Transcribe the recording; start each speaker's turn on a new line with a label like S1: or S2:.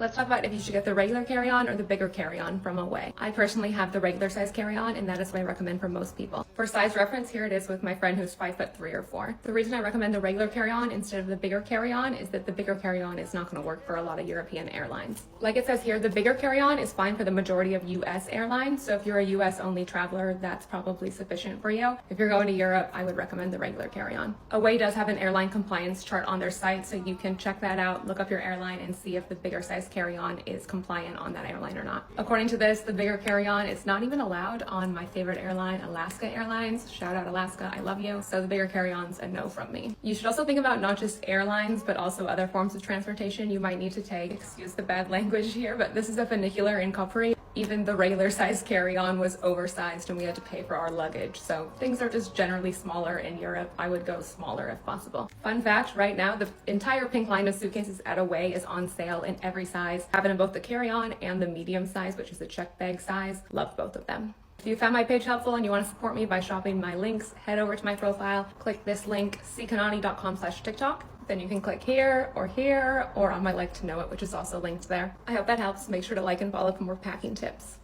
S1: Let's talk about if you should get the regular carry-on or the bigger carry-on from Away. I personally have the regular size carry-on, and that is what I recommend for most people. For size reference, here it is with my friend who's 5'3" or 4. The reason I recommend the regular carry-on instead of the bigger carry-on is that the bigger carry-on is not going to work for a lot of European airlines. Like it says here, the bigger carry-on is fine for the majority of US airlines, so if you're a US only traveler, that's probably sufficient for you. If you're going to Europe, I would recommend the regular carry-on. Away does have an airline compliance chart on their site, so you can check that out, look up your airline, and see if the bigger size carry-on is compliant on that airline or not. According to this, the bigger carry-on is not even allowed on my favorite airline, Alaska Airlines. Shout out Alaska, I love you. So the bigger carry-on's a no from me. You should also think about not just airlines, but also other forms of transportation you might need to take. Excuse the bad language here, but this is a funicular in Capri. Even the regular size carry-on was oversized and we had to pay for our luggage. So things are just generally smaller in Europe. I would go smaller if possible. Fun fact, right now, the entire pink line of suitcases at Away is on sale in every size. I have it in both the carry-on and the medium size, which is the check bag size. Love both of them. If you found my page helpful and you want to support me by shopping my links, head over to my profile, click this link, ckanani.com/TikTok. Then you can click here or on my like to know it, which is also linked there. I hope that helps. Make sure to like and follow for more packing tips.